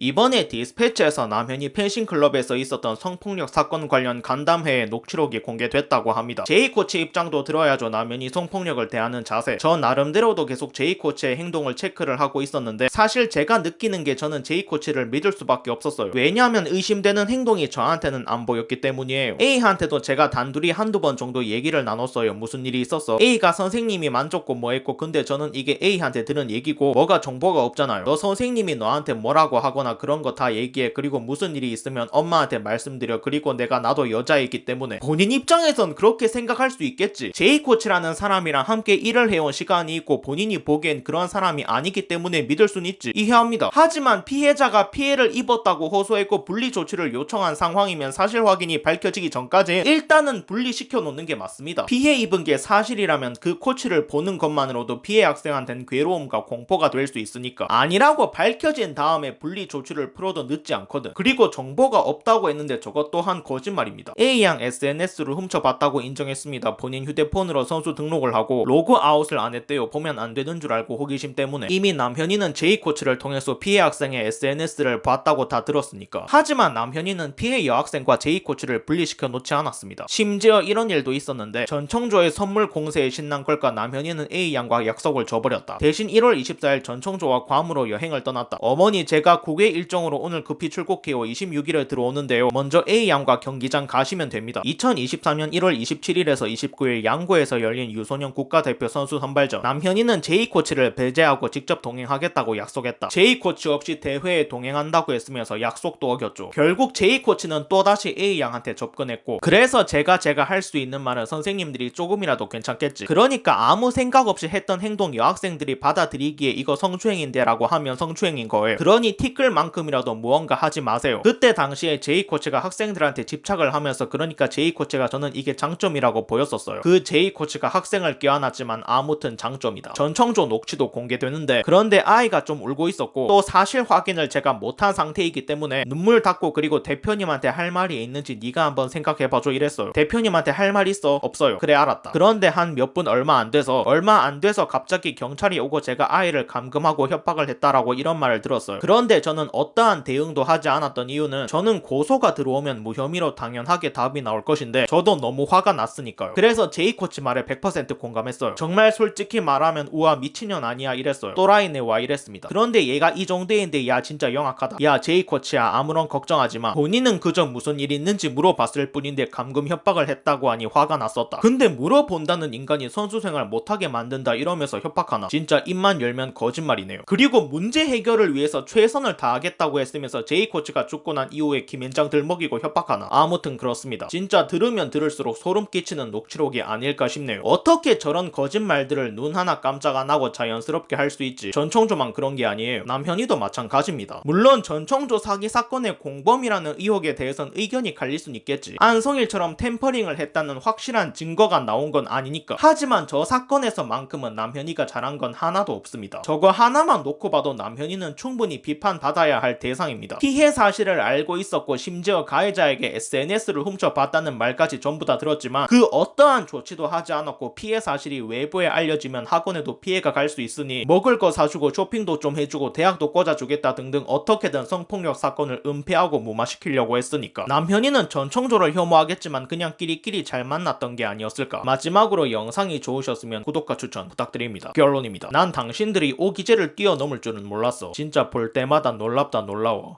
이번에 디스패치에서 남현이 펜싱클럽에서 있었던 성폭력 사건 관련 간담회의 녹취록이 공개됐다고 합니다. 제이 코치 입장도 들어야죠. 남현이 성폭력을 대하는 자세. 저 나름대로도 계속 제이 코치의 행동을 체크를 하고 있었는데 사실 제가 느끼는 게 저는 제이 코치를 믿을 수밖에 없었어요. 왜냐하면 의심되는 행동이 저한테는 안 보였기 때문이에요. A한테도 제가 단둘이 한두 번 정도 얘기를 나눴어요. 무슨 일이 있었어. A가 선생님이 만졌고 뭐 했고, 근데 저는 이게 A한테 들은 얘기고 뭐가 정보가 없잖아요. 너 선생님이 너한테 뭐라고 하거나 그런 거 다 얘기해. 그리고 무슨 일이 있으면 엄마한테 말씀드려. 그리고 나도 여자이기 때문에. 본인 입장에선 그렇게 생각할 수 있겠지. 제이 코치라는 사람이랑 함께 일을 해온 시간이 있고 본인이 보기엔 그런 사람이 아니기 때문에 믿을 순 있지. 이해합니다. 하지만 피해자가 피해를 입었다고 호소했고 분리 조치를 요청한 상황이면 사실 확인이 밝혀지기 전까지 일단은 분리시켜 놓는 게 맞습니다. 피해 입은 게 사실이라면 그 코치를 보는 것만으로도 피해 학생한테는 괴로움과 공포가 될 수 있으니까. 아니라고 밝혀진 다음에 분리 조치를 풀어도 늦지 않거든. 그리고 정보가 없다고 했는데 저것 또한 거짓말입니다. A양 SNS를 훔쳐봤다고 인정했습니다. 본인 휴대폰으로 선수 등록을 하고 로그아웃을 안 했대요. 보면 안 되는 줄 알고 호기심 때문에. 이미 남현이는 제이 코치를 통해서 피해 학생의 SNS를 봤다고 다 들었으니까. 하지만 남현이는 피해 여학생과 제이 코치를 분리시켜 놓지 않았습니다. 심지어 이런 일도 있었는데 전청조의 선물 공세에 신난 걸까 남현이는 A양과 약속을 줘버렸다. 대신 1월 24일 전청조와 괌으로 여행을 떠났다. 어머니, 제가 국외 일정으로 오늘 급히 출국해요. 26일에 들어오는데요. 먼저 A양과 경기장 가시면 됩니다. 2023년 1월 27일에서 29일 양구에서 열린 유소년 국가대표 선수 선발전. 남현이는 제이 코치를 배제하고 직접 동행하겠다고 약속했다. 제이 코치 없이 대회에 동행한다고 했으면서 약속도 어겼죠. 결국 제이 코치는 또다시 A양한테 접근했고, 그래서 제가 할 수 있는 말은 선생님들이 조금이라도 괜찮겠지. 그러니까 아무 생각 없이 했던 행동 여학생들이 받아들이기에 이거 성추행인데 라고 하면 성추행인 거예요. 그러니 티끌 만큼이라도 무언가 하지 마세요. 그때 당시에 제이 코치가 학생들한테 집착을 하면서, 그러니까 제이 코치가 저는 이게 장점이라고 보였었어요. 그 제이 코치가 학생을 껴안았지만 아무튼 장점이다. 전청조 녹취도 공개되는데, 그런데 아이가 좀 울고 있었고 또 사실 확인을 제가 못한 상태이기 때문에 눈물 닦고, 그리고 대표님한테 할 말이 있는지 네가 한번 생각해봐줘 이랬어요. 대표님한테 할 말 있어? 없어요. 그래, 알았다. 그런데 한 몇 분 얼마 안 돼서 갑자기 경찰이 오고 제가 아이를 감금하고 협박을 했다라고 이런 말을 들었어요. 그런데 저는 어떠한 대응도 하지 않았던 이유는 저는 고소가 들어오면 무혐의로 당연하게 답이 나올 것인데 저도 너무 화가 났으니까요. 그래서 제이 코치 말에 100% 공감했어요. 정말 솔직히 말하면 우와 미친년 아니야 이랬어요. 또라이네 와 이랬습니다. 그런데 얘가 이 정도인데 야 진짜 영악하다. 야 제이 코치야 아무런 걱정하지 마. 본인은 그저 무슨 일 있는지 물어봤을 뿐인데 감금 협박을 했다고 하니 화가 났었다. 근데 물어본다는 인간이 선수 생활 못하게 만든다 이러면서 협박하나. 진짜 입만 열면 거짓말이네요. 그리고 문제 해결을 위해서 최선을 다하겠다고 했으면서 제이 코치가 죽고 난 이후에 김앤장 들먹이고 협박하나. 아무튼 그렇습니다. 진짜 들으면 들을수록 소름 끼치는 녹취록이 아닐까 싶네요. 어떻게 저런 거짓말들을 눈 하나 깜짝 안 하고 자연스럽게 할 수 있지. 전청조만 그런 게 아니에요. 남현이도 마찬가지입니다. 물론 전청조 사기 사건의 공범이라는 의혹에 대해선 의견이 갈릴 순 있겠지. 안성일처럼 템퍼링을 했다는 확실한 증거가 나온 건 아니니까. 하지만 저 사건에서만큼은 남현이가 잘한 건 하나도 없습니다. 저거 하나만 놓고 봐도 남현이는 충분히 비판받아야 할 대상입니다. 피해 사실을 알고 있었고 심지어 가해자에게 SNS를 훔쳐봤다는 말까지 전부 다 들었지만 그 어떠한 조치도 하지 않았고, 피해 사실이 외부에 알려지면 학원에도 피해가 갈 수 있으니 먹을 거 사주고 쇼핑도 좀 해주고 대학도 꽂아주겠다 등등 어떻게든 성폭력 사건을 은폐하고 무마시키려고 했으니까. 남현이는 전청조를 혐오하겠지만 그냥 끼리끼리 잘 만났던 게 아니었을까. 마지막으로 영상이 좋으셨으면 구독과 추천 부탁드립니다. 결론입니다. 난 당신들이 오기제를 뛰어넘을 줄은 몰랐어. 진짜 볼 때마다 놀랍다 놀라워.